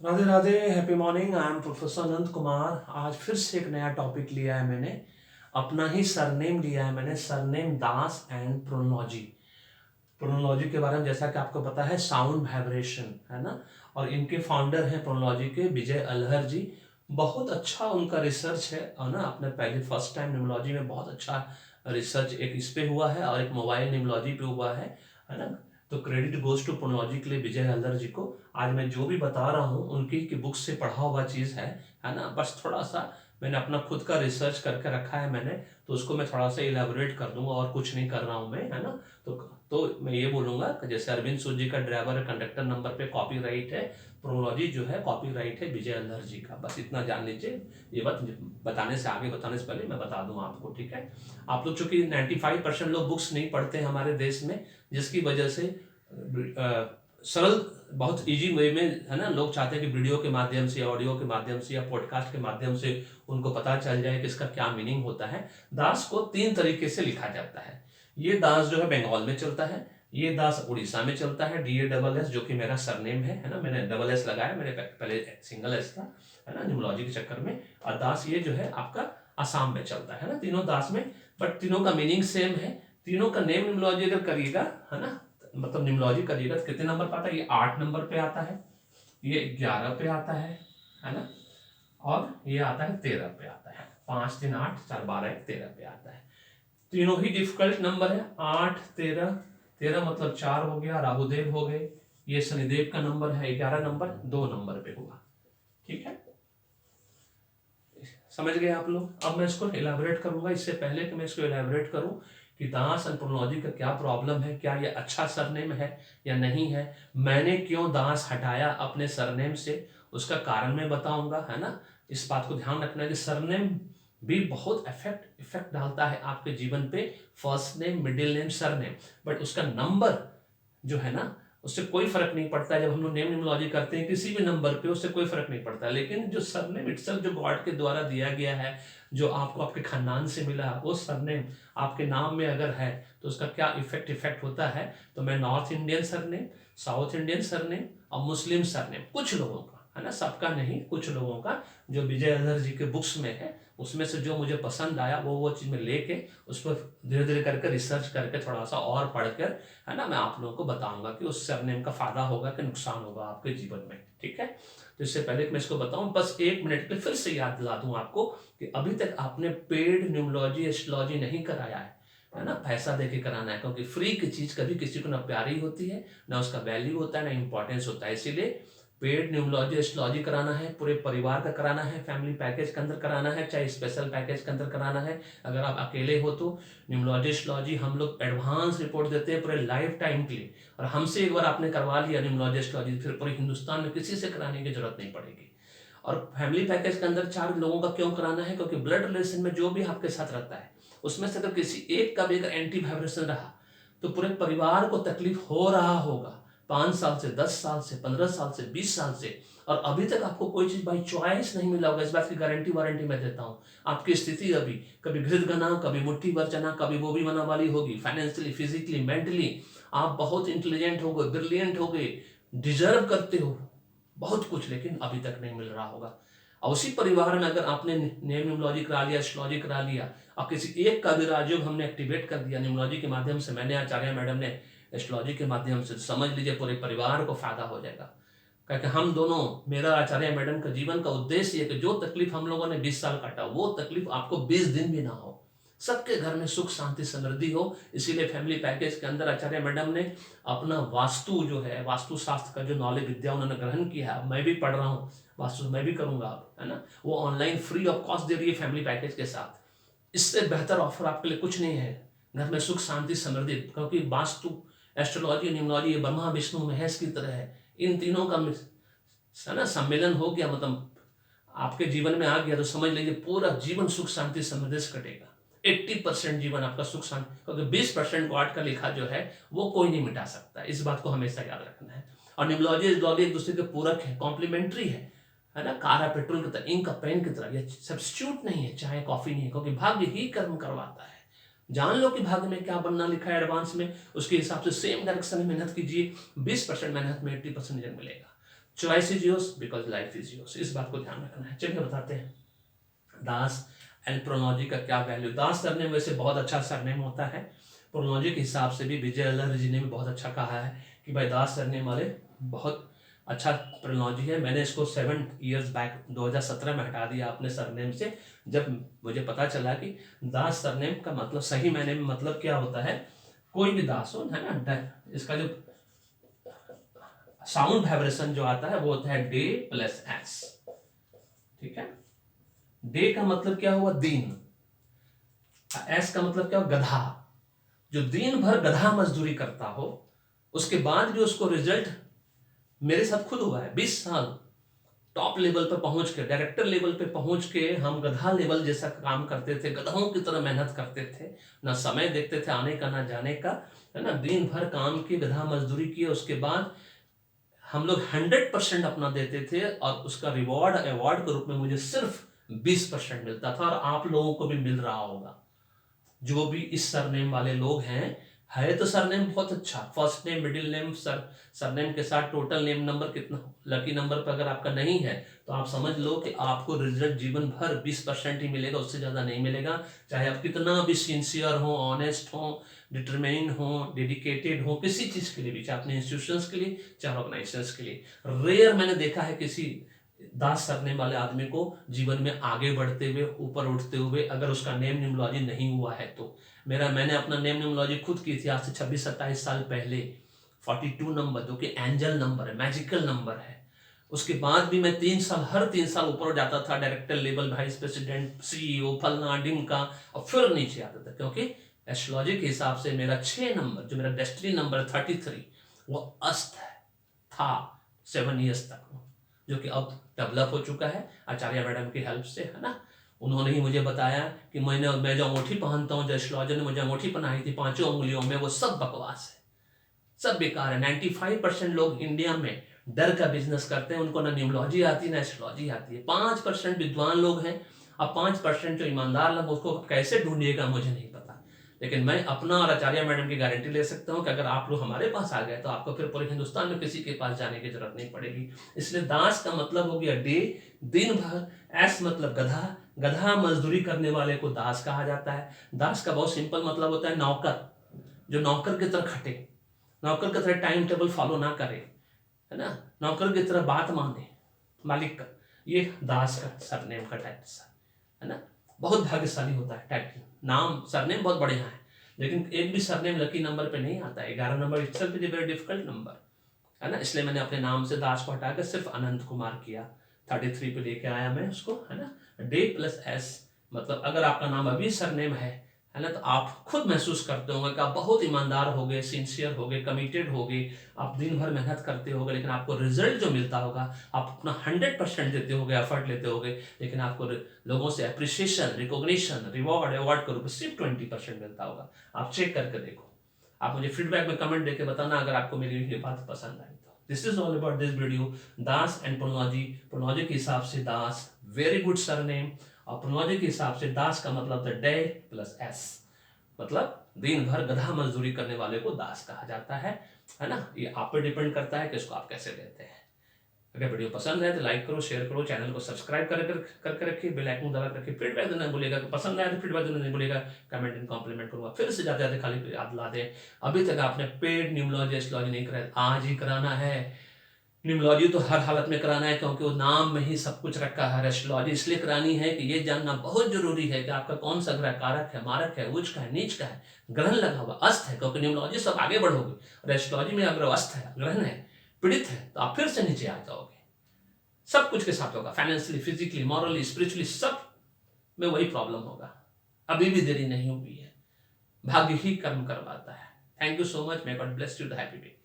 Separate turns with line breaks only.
Radhe Radhe, happy morning. I am professor Anant Kumar. आज फिर से एक नया टॉपिक लिया है मैंने। अपना ही सरनेम लिया है मैंने, surname Das and chronology. Chronology के बारे में जैसा कि आपको पता है, साउंड वाइब्रेशन है ना। और इनके फाउंडर हैं प्रोनोलॉजी के विजय अल्हर जी। बहुत अच्छा उनका रिसर्च है और ना, अपने पहले फर्स्ट टाइम न्यूमोलॉजी में बहुत अच्छा रिसर्च एक इस पे हुआ है और एक मोबाइल न्यूमोलॉजी पे हुआ है ना। तो क्रेडिट गोज टू प्रोनोलॉजी के लिए विजय अल्हर जी को। आज मैं जो भी बता रहा हूँ उनकी की बुक से पढ़ा हुआ चीज़ है ना। बस थोड़ा सा मैंने अपना खुद का रिसर्च करके रखा है मैंने, तो उसको मैं थोड़ा सा इलेबोरेट कर दूंगा और कुछ नहीं कर रहा हूँ मैं, है ना। तो तो मैं ये बोलूंगा कि जैसे अरविंद सूद जी का ड्राइवर कंडक्टर नंबर पे कॉपीराइट है, प्रोलॉजी जो है कॉपीराइट है विजय अल्हर जी का। बस इतना जान लीजिए। ये बात बताने से आगे बताने से पहले मैं बता दूं आपको, ठीक है। आप लोग चूंकि 95% लोग बुक्स नहीं पढ़ते हैं हमारे देश में, जिसकी वजह से सरल बहुत इजी वे में, है ना, लोग चाहते हैं कि वीडियो के माध्यम से, ऑडियो के माध्यम से या पॉडकास्ट के माध्यम से उनको पता चल जाए कि इसका क्या मीनिंग होता है। दास को 3 तरीके से लिखा जाता है। ये दास जो है बंगाल में चलता है, ये दास उड़ीसा में चलता है, DASS, जो कि मेरा सरनेम है ना। मैंने डबल एस लगाया, मैंने पहले सिंगल एस था, है ना, न्यूमोलॉजी के चक्कर में। और दास ये जो है आपका आसाम में चलता है ना, तीनों दास में। बट तीनों का मीनिंग सेम है। तीनों का नेम न्यूमोलॉजी अगर करिएगा, है ना, मतलब न्यूमोलॉजी करिएगा तो कितने नंबर पर आता है? ये 8 नंबर पे आता है, ये 11 पे आता है ना, और ये आता है 13 पे आता है। 5 3 8 4 12 1 13 पे आता है। तीनों ही डिफिकल्ट नंबर है। 8 13, 13 मतलब 4 हो गया, राहुदेव हो गए। ये शनिदेव का नंबर है, 11 नंबर 2 नंबर पे हुआ, ठीक है। समझ गए आप लोग? अब मैं इसको इलेबोरेट करूंगा। इससे पहले कि मैं इसको इलेबोरेट करूं कि दास एंड प्रोनोलॉजी का क्या प्रॉब्लम है, क्या ये अच्छा सरनेम है या नहीं है, मैंने क्यों दास हटाया अपने सरनेम से, उसका कारण मैं बताऊंगा, है ना। इस बात को ध्यान रखना है कि सरनेम भी बहुत इफेक्ट डालता है आपके जीवन पे। First name, middle name, surname, but उसका नंबर जो है ना, उससे कोई फर्क नहीं पड़ता है। जब हम लोग नेम न्यूमरोलॉजी करते हैं किसी भी नंबर पे, उससे कोई फर्क नहीं पड़ता। लेकिन जो सरनेम इटसेल्फ जो गॉड के द्वारा दिया गया है, जो आपको आपके खानदान से मिला, वो सरनेम आपके नाम में अगर है तो उसका क्या इफेक्ट होता है। तो मैं north Indian surname, south Indian surname और मुस्लिम सरनेम, कुछ लोगों का, है ना, सबका नहीं, कुछ लोगों का, जो विजय अल्हर जी के बुक्स में है, उसमें से जो मुझे पसंद आया वो चीज़ में लेके उस पर धीरे धीरे करके रिसर्च करके थोड़ा सा और पढ़कर, है ना, मैं आप लोगों को बताऊंगा कि उस सरनेम का फायदा होगा कि नुकसान होगा आपके जीवन में, ठीक है। तो इससे पहले कि मैं इसको बताऊं, बस 1 मिनट के फिर से याद दिला दूं आपको कि अभी तक आपने पेड न्यूमरोलॉजी एस्ट्रोलॉजी नहीं कराया है ना। पैसा देके कराना है, क्योंकि फ्री की चीज कभी किसी को ना प्यारी होती है, ना उसका वैल्यू होता है, ना इंपॉर्टेंस होता है। इसीलिए पेड न्यूमरोलॉजी एस्ट्रोलॉजी कराना है, पूरे परिवार का कराना है, फैमिली पैकेज के अंदर कराना है, चाहे स्पेशल पैकेज के अंदर कराना है। अगर आप अकेले हो तो न्यूमरोलॉजी एस्ट्रोलॉजी हम लोग एडवांस रिपोर्ट देते हैं पूरे लाइफ टाइम के लिए। और हमसे एक बार आपने करवा लिया न्यूमरोलॉजी एस्ट्रोलॉजी, फिर पूरे हिंदुस्तान में किसी से कराने की जरूरत नहीं पड़ेगी। और फैमिली पैकेज के अंदर 4 लोगों का क्यों कराना है? क्योंकि ब्लड रिलेशन में जो भी आपके साथ रहता है, उसमें से अगर किसी एक का भी अगर एंटी वाइब्रेशन रहा तो पूरे परिवार को तकलीफ हो रहा होगा। 5 साल से, 10 साल से, 15 साल से, 20 साल से, और अभी तक आपको कोई चीज बाई चॉइस नहीं मिला होगा। इस बात की गारंटी वारंटी मैं देता हूं। आपकी स्थिति अभी कभी घृतगना, कभी मुट्ठी भर चना, कभी वो भी मना वाली होगी। फाइनेंशियली, फिजिकली, मेंटली आप बहुत इंटेलिजेंट हो गए, ब्रिलियंट हो गए, डिजर्व करते हो बहुत कुछ, लेकिन अभी तक नहीं मिल रहा होगा। और उसी परिवार में अगर आपने नेम न्यूमरोलॉजी करा लिया, एस्ट्रोलॉजी करा लिया, और किसी एक का भी राजयोग हमने एक्टिवेट कर दिया न्यूमरोलॉजी के माध्यम से, मैंने, आचार्य मैडम ने एस्ट्रोलॉजी के माध्यम से, समझ लीजिए पूरे परिवार को फायदा हो जाएगा। क्योंकि हम दोनों, मेरा आचार्य मैडम का जीवन का उद्देश्य है कि जो तकलीफ हम लोगों ने 20 साल काटा, वो तकलीफ आपको 20 दिन भी ना हो, सबके घर में सुख शांति समृद्धि हो। इसीलिए फैमिली पैकेज के अंदर आचार्य मैडम ने अपना वास्तु जो है, वास्तु शास्त्र का जो नॉलेज विद्या उन्होंने ग्रहण किया है, मैं भी पढ़ रहा हूँ वास्तु, मैं भी करूंगा अब, है ना, वो ऑनलाइन फ्री ऑफ कॉस्ट दे रही है फैमिली पैकेज के साथ। इससे बेहतर ऑफर आपके लिए कुछ नहीं है। घर में सुख शांति समृद्धि, क्योंकि वास्तु, एस्ट्रोलॉजी, न्यूमरोलॉजी, ये ब्रह्मा विष्णु महेश की तरह है। इन तीनों का है ना सम्मेलन हो गया, मतलब आपके जीवन में आ गया, तो समझ लीजिए पूरा जीवन सुख शांति समृद्धि से कटेगा। 80% जीवन आपका सुख शांति, क्योंकि 20% गॉड का लिखा जो है वो कोई नहीं मिटा सकता। इस बात को हमेशा याद रखना है। और न्यूमरोलॉजी एस्ट्रोलॉजी एक दूसरे के पूरक है, कॉम्प्लीमेंट्री है ना। कारा पेट्रोल की तरह, इंक का पेन की तरह, ये सब्स्टिट्यूट नहीं है, चाहे कॉफी नहीं है, क्योंकि भाग्य ही कर्म करवाता है। जान लो कि भाग्य में क्या बनना लिखा है एडवांस में, उसके हिसाब से सेम डायरेक्शन में मेहनत कीजिए। 20% मेहनत में 80% रिजल्ट मिलेगा। Choice is yours because life is yours, इस बात को ध्यान रखना है। चलिए बताते हैं दास एंड प्रोनोलॉजी का क्या वैल्यू। दास सरनेम वैसे बहुत अच्छा सरनेम होता है, प्रोनोलॉजी के हिसाब से भी विजय अल्लर जी ने भी बहुत अच्छा कहा है कि भाई दास सरनेम वाले बहुत अच्छा प्रोनोलॉजी है। मैंने इसको 7 years बैक 2017 में हटा दिया अपने सरनेम से, जब मुझे पता चला कि दास सरनेम का मतलब सही मैंने में मतलब क्या होता है, कोई भी दास हो, है ना, इसका जो साउंड वाइब्रेशन जो आता है वो होता है डे प्लस एस, ठीक है। डे का मतलब क्या हुआ, दिन। एस का मतलब क्या हुआ, गधा। जो दिन भर गधा मजदूरी करता हो, उसके बाद भी उसको रिजल्ट, मेरे साथ खुद हुआ है, 20 साल टॉप लेवल पर पहुंच के, डायरेक्टर लेवल पे पहुंच के हम गधा लेवल जैसा काम करते थे, गधों की तरह मेहनत करते थे, ना समय देखते थे आने का ना जाने का, है ना, दिन भर काम की, गधा मजदूरी की, उसके बाद हम लोग 100% अपना देते थे और उसका रिवॉर्ड अवार्ड के रूप में मुझे सिर्फ 20% मिलता था, और आप लोगों को भी मिल रहा होगा जो भी इस सरनेम वाले लोग हैं। है तो सरनेम बहुत अच्छा, first name middle name surname के साथ टोटल नेम नंबर कितना, लकी नंबर पर अगर आपका नहीं है तो आप समझ लो कि आपको रिजल्ट जीवन भर 20% ही मिलेगा, उससे ज़्यादा नहीं मिलेगा। चाहे आप कितना भी सिंसियर हो, ऑनेस्ट हो, डिटरमाइन हो, डेडिकेटेड हो, किसी चीज़ के लिए भी, चाहे अपने इंस्टीट्यूशंस के लिए, चाहे ऑर्गेनाइजेशंस के लिए। रेयर मैंने देखा है किसी दास सरनेम वाले आदमी को जीवन में आगे बढ़ते हुए, ऊपर उठते हुए, अगर उसका नेम न्यूमरोलॉजी नहीं हुआ है तो। मैंने अपना नेम न्यूमरोलॉजी खुद की थी आज से 26-27 साल पहले, 42 नंबर, जो कि एंजल नंबर है, मैजिकल नंबर है। उसके बाद भी मैं 3 साल, हर 3 साल ऊपर जाता था, director level, vice president, CEO, फलना ढिमका, और फिर नीचे आता था, क्योंकि एस्ट्रोलॉजी के हिसाब से मेरा 6 नंबर, जो मेरा डेस्टिनी नंबर है 33, वो अस्त था 7 years तक, जो कि अब डेवलप हो चुका है आचार्य मैडम की हेल्प से, है ना। उन्होंने ही मुझे बताया कि मैं जो अंगूठी पहनता हूँ, जो एस्ट्रोलॉजर ने मुझे अंगूठी पहनाई थी 5 उंगलियों में, वो सब बकवास है, सब बेकार है। 95% लोग इंडिया में डर का बिजनेस करते हैं, उनको ना न्यूमरोलॉजी आती है ना एस्ट्रोलॉजी आती है। 5% विद्वान लोग हैं, अब 5% जो ईमानदार लोग, उसको कैसे ढूंढिएगा मुझे नहीं पता, लेकिन मैं अपना और आचार्य मैडम की गारंटी ले सकता हूं कि अगर आप लोग हमारे पास आ गए तो आपको फिर पूरे हिंदुस्तान में किसी के पास जाने की जरूरत नहीं पड़ेगी। इसलिए दास का मतलब हो गया डे, दिन भर, एस मतलब गधा, गधा मजदूरी करने वाले को दास कहा जाता है। दास का बहुत सिंपल मतलब होता है नौकर, जो नौकर की तरह खटे, नौकर की तरह टाइम टेबल फॉलो ना करे, है ना, नौकर की तरह बात माने मालिक का, ये दास का सरनेम का टाइटल है ना। बहुत भाग्यशाली होता है टाइटल, नाम सरनेम बहुत बढ़िया है, लेकिन एक भी सरनेम लकी नंबर पे नहीं आता है। 11 number itself is a very difficult number, है ना। इसलिए मैंने अपने नाम से दास को हटाकर सिर्फ अनंत कुमार किया, 33 पे लेके आया मैं उसको, है ना। डे प्लस एस मतलब अगर आपका नाम अभी सरनेम है ना, तो आप खुद महसूस करते होंगे कि आप बहुत ईमानदार हो गए, सिंसियर हो गए, कमिटेड हो गए, आप दिन भर मेहनत करते होगे, लेकिन आपको रिजल्ट जो मिलता होगा, आप अपना 100% देते होगे, एफर्ट लेते होगे, लेकिन आपको लोगों से अप्रिसिएशन, रिकॉग्निशन, रिवॉर्ड अवार्ड के रूप में सिर्फ 20% मिलता होगा। आप चेक करके देखो, आप मुझे फीडबैक में कमेंट देके बताना अगर आपको मेरी ये बात पसंद आई तो। This is all about this video, दास एंड प्रोनोलॉजी। प्रोनोलॉजी के हिसाब से दास वेरी गुड सरनेम, और प्रोनोलॉजी के हिसाब से दास का मतलब था डे प्लस एस, मतलब दिन भर गधा मजदूरी करने वाले को दास कहा जाता है ना। ये आप पे डिपेंड करता है कि इसको आप कैसे लेते हैं। अगर वीडियो पसंद है तो लाइक करो, शेयर करो, चैनल को सब्सक्राइब करके रखिए, बेल आइकन दबा कर रखिए। फीडबैक देना नहीं भूलिएगा, पसंद आया तो फीडबैक देना नहीं भूलिएगा, कमेंट एंड कॉम्प्लीमेंट करूँगा। फिर से जाते जाते खाली याद ला दें, अभी तक आपने पेड न्यूमरोलॉजी एस्ट्रोलॉजी नहीं कराया, आज ही कराना है। न्यूमरोलॉजी तो हर हालत में कराना है, क्योंकि वो नाम में ही सब कुछ रखा है। एस्ट्रोलॉजी इसलिए करानी है कि ये जानना बहुत जरूरी है कि आपका कौन सा ग्रह कारक है, मारक है, उच्च का है, नीच का है, ग्रहण लगा हुआ, अस्त है, क्योंकि न्यूमरोलॉजी सब आगे बढ़ोगे, और एस्ट्रोलॉजी में अगर अस्त है, ग्रहण है, पीड़ित है, तो आप फिर से नीचे आ जाओगे। सब कुछ के साथ होगा, फाइनेंशियली, फिजिकली, मॉरली, स्पिरिचुअली, सब में वही प्रॉब्लम होगा। अभी भी देरी नहीं हुई है, भाग्य ही कर्म करवाता है। Thank you so much, may God bless you, the happy day.